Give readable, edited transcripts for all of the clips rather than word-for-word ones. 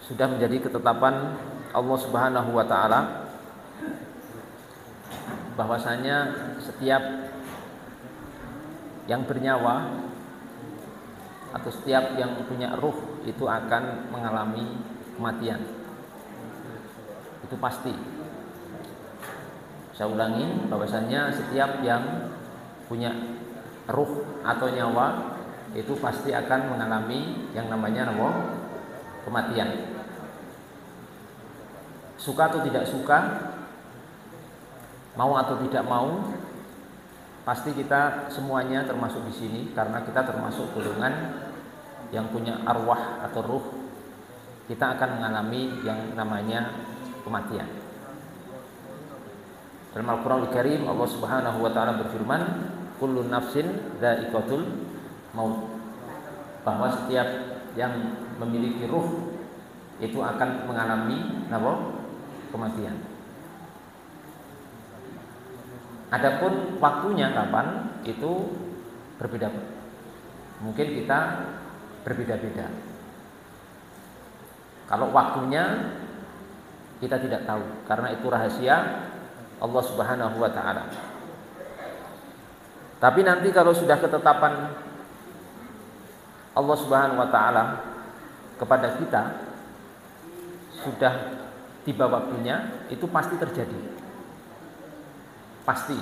sudah menjadi ketetapan Allah Subhanahu wa taala bahwasanya setiap yang bernyawa atau setiap yang punya ruh itu akan mengalami kematian. Itu pasti. Saya ulangi, bahwasanya setiap yang punya ruh atau nyawa itu pasti akan mengalami yang namanya kematian. Suka atau tidak suka, mau atau tidak mau, pasti kita semuanya termasuk di sini karena kita termasuk golongan yang punya arwah atau ruh. Kita akan mengalami yang namanya kematian. Dalam Al-Qur'anul Karim Allah Subhanahu wa taala berfirman, "Kullu nafsin dha'iqatul maut." Bahwa setiap yang memiliki ruh itu akan mengalami kematian. Adapun waktunya kapan itu berbeda. Mungkin kita berbeda-beda. Kalau waktunya kita tidak tahu karena itu rahasia Allah Subhanahu wa taala. Tapi nanti kalau sudah ketetapan Allah Subhanahu wa taala kepada kita, sudah tiba waktunya, itu pasti terjadi. Pasti.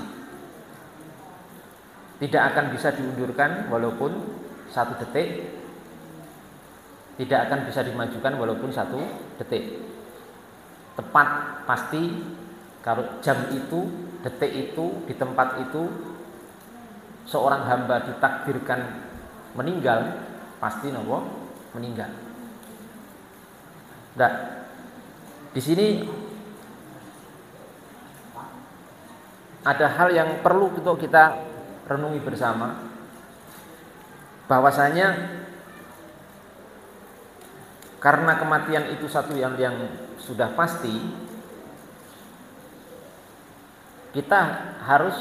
Tidak akan bisa diundurkan walaupun 1 detik. Tidak akan bisa dimajukan walaupun 1 detik. Tepat pasti kalau jam itu, detik itu, di tempat itu seorang hamba ditakdirkan meninggal, pasti meninggal. Nah, di sini ada hal yang perlu untuk kita renungi bersama, bahwasanya karena kematian itu satu yang sudah pasti, kita harus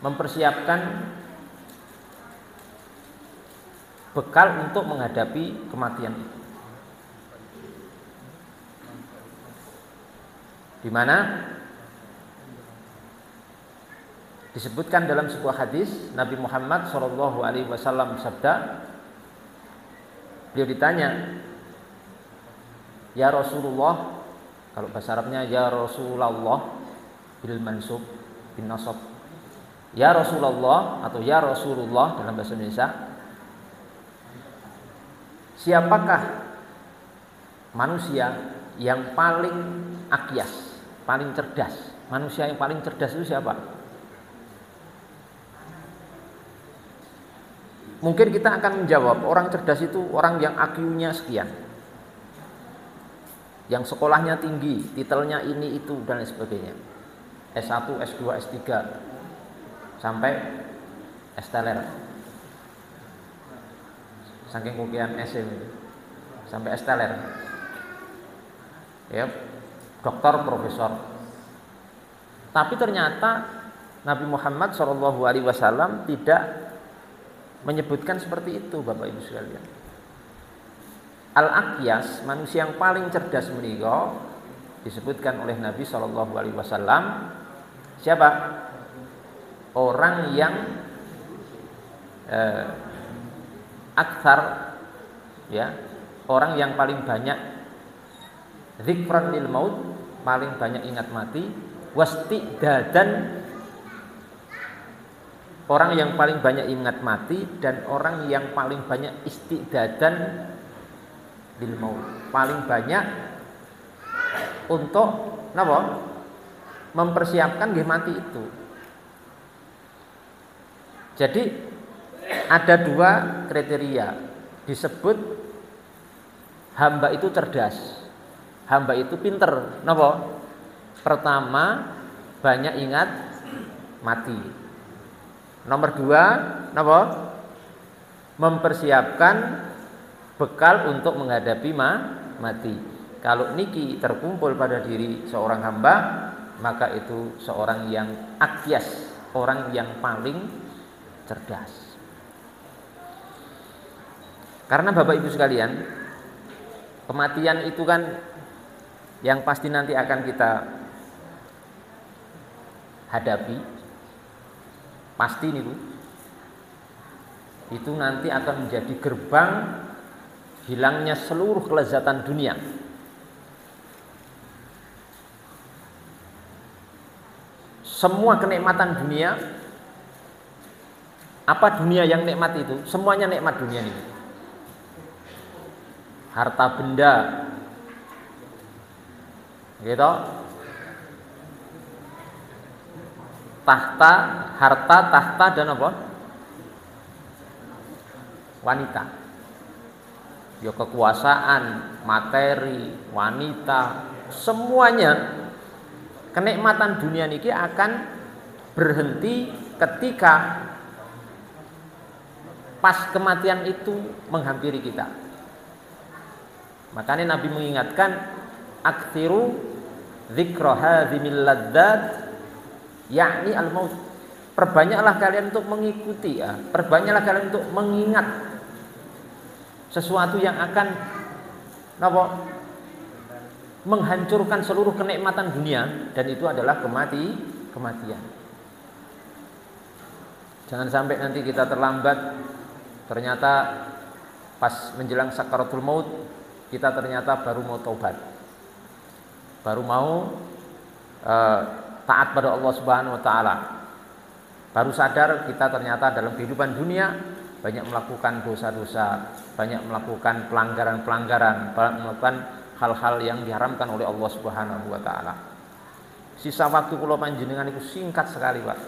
mempersiapkan bekal untuk menghadapi kematian itu. Di mana disebutkan dalam sebuah hadis Nabi Muhammad SAW bersabda, beliau ditanya, "Ya Rasulullah," kalau bahasa Arabnya ya Rasulullah bil mansub bin nasab, ya Rasulullah atau ya Rasulullah dalam bahasa Indonesia, siapakah manusia yang paling akyas, paling cerdas? Manusia yang paling cerdas itu siapa? Mungkin kita akan menjawab, orang cerdas itu orang yang IQ-nya sekian, yang sekolahnya tinggi, titelnya ini itu dan lain sebagainya, S1, S2, S3 sampai S-teler, saking kukian S sampai S-teler, ya, doktor, profesor. Tapi ternyata Nabi Muhammad SAW tidak menyebutkan seperti itu, Bapak Ibu sekalian. Al-Aqyas, manusia yang paling cerdas menika, disebutkan oleh Nabi SAW, siapa? Orang yang aktsar, ya, orang yang paling banyak dzikran lil maut, paling banyak ingat mati, wastidadan, orang yang paling banyak ingat mati, dan orang yang paling banyak istidadan lil maut, paling banyak untuk mempersiapkan nggih mati itu. Jadi ada 2 kriteria disebut hamba itu cerdas, hamba itu pinter. Pertama, banyak ingat mati. Nomor 2, mempersiapkan bekal untuk menghadapi mati. Kalau niki terkumpul pada diri seorang hamba, maka itu seorang yang akyas, orang yang paling cerdas. Karena Bapak Ibu sekalian, Kematian itu kan yang pasti nanti akan kita hadapi, pasti nih Bu. Itu nanti akan menjadi gerbang hilangnya seluruh kelezatan dunia. Semua kenikmatan dunia, apa dunia yang nikmat itu? Semuanya nikmat dunia ini. Harta benda, gitu. Tahta, harta, tahta dan apa? Wanita. Ya kekuasaan, materi, wanita, semuanya kenikmatan dunia niki akan berhenti ketika pas kematian itu menghampiri kita. Makanya Nabi mengingatkan aktsiru dzikra hadzimil ladzat, yakni al-maut. Perbanyaklah kalian untuk mengikuti ya, perbanyaklah kalian untuk mengingat sesuatu yang akan apa? Menghancurkan seluruh kenikmatan dunia, dan itu adalah kematian. Jangan sampai nanti kita terlambat, ternyata pas menjelang sakaratul maut kita ternyata baru mau taubat, baru mau taat pada Allah Subhanahu wa taala, baru sadar kita ternyata dalam kehidupan dunia banyak melakukan dosa-dosa, banyak melakukan pelanggaran-pelanggaran, banyak melakukan hal-hal yang diharamkan oleh Allah Subhanahu wa taala. Sisa waktu kula panjenengan itu singkat sekali, Pak.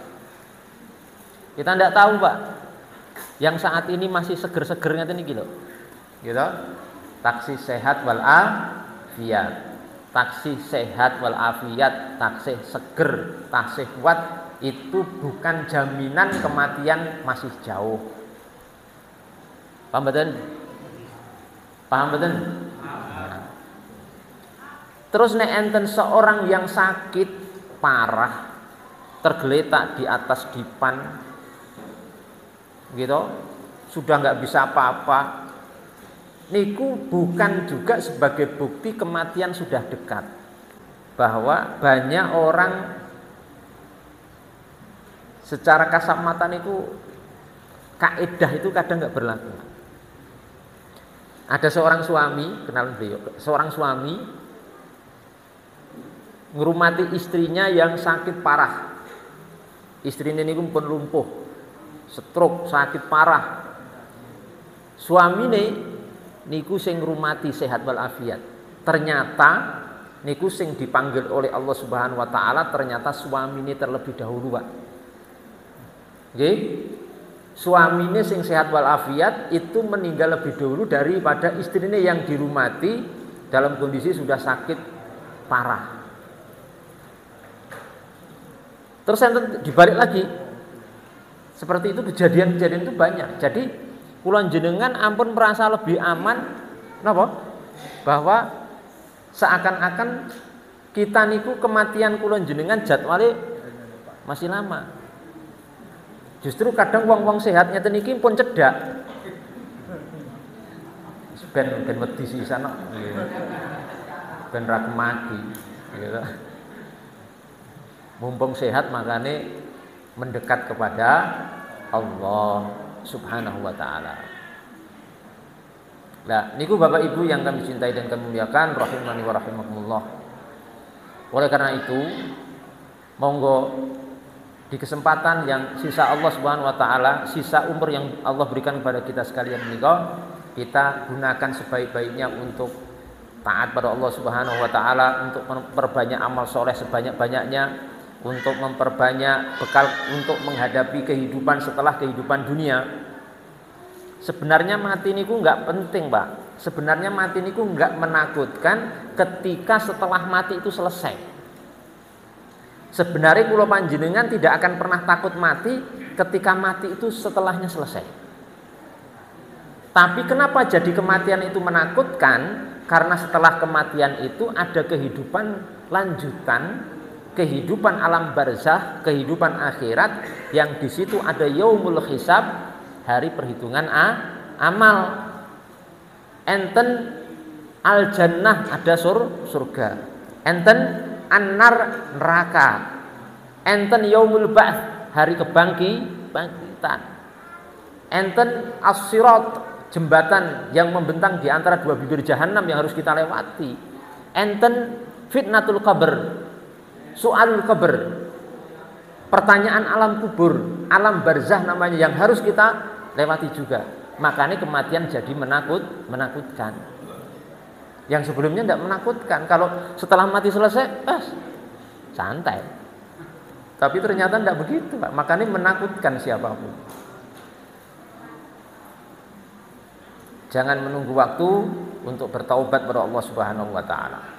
Kita tidak tahu, Pak. Yang saat ini masih seger-seger ngeten iki lho. Gitu. Taksi sehat wal afiyat. Taksi sehat wal afiyat, taksi seger, taksi kuat itu bukan jaminan kematian masih jauh. Paham betul? Paham betul? Terus nek enten seorang yang sakit parah, tergeletak di atas dipan, gitu, sudah nggak bisa apa-apa, niku bukan juga sebagai bukti kematian sudah dekat. Bahwa banyak orang secara kasat mata niku kaidah itu kadang nggak berlaku. Ada seorang suami, kenal beliau, seorang suami ngurmati istrinya yang sakit parah. Istrinya niku pun lumpuh, stroke, sakit parah. Suamine niku sing ngrumati sehat wal afiat. Ternyata niku sing dipanggil oleh Allah Subhanahu wa taala, ternyata suamine terlebih dahulu, Pak. Nggih. Suamine sing sehat wal afiat itu meninggal lebih dahulu daripada istrinya yang dirumati dalam kondisi sudah sakit parah. Terus dibalik lagi, seperti itu kejadian-kejadian itu banyak. Jadi kula jenengan ampun merasa lebih aman, napa? Bahwa seakan-akan kita niku kematian kula jenengan jadwale masih lama. Justru kadang wong-wong sehat ngeten iki pun cedak. Ben wedi sisan kok. Ben ra kemaki, gitu. Mumpung sehat makanya mendekat kepada Allah Subhanahu wa taala. Nah, niku Bapak Ibu yang kami cintai dan kami muliakan, rahimani wa rahimakumullah. Oleh karena itu, monggo di kesempatan yang sisa Allah Subhanahu wa taala, sisa umur yang Allah berikan kepada kita sekalian menika, kita gunakan sebaik-baiknya untuk taat pada Allah Subhanahu wa taala, untuk memperbanyak amal soleh sebanyak-banyaknya, untuk memperbanyak bekal untuk menghadapi kehidupan setelah kehidupan dunia. Sebenarnya mati niku enggak penting, Pak. Sebenarnya mati niku enggak menakutkan ketika setelah mati itu selesai. Sebenarnya kula panjenengan tidak akan pernah takut mati ketika mati itu setelahnya selesai. Tapi kenapa jadi kematian itu menakutkan? Karena setelah kematian itu ada kehidupan lanjutan, kehidupan alam barzah, kehidupan akhirat, yang di situ ada yaumul hisab, hari perhitungan amal. Enten Al jannah ada surga. Enten an-nar neraka. Enten yaumul ba'ts hari kebangkitan. Enten as-sirat jembatan yang membentang di antara dua bibir jahanam yang harus kita lewati. Enten fitnatul qabr, soalul qabr, pertanyaan alam kubur, alam barzah namanya yang harus kita lewati juga. Makanya kematian jadi menakutkan. Yang sebelumnya tidak menakutkan. Kalau setelah mati selesai, santai. Tapi ternyata tidak begitu, Pak. Makanya menakutkan siapapun. Jangan menunggu waktu untuk bertaubat kepada Allah Subhanahu wa taala.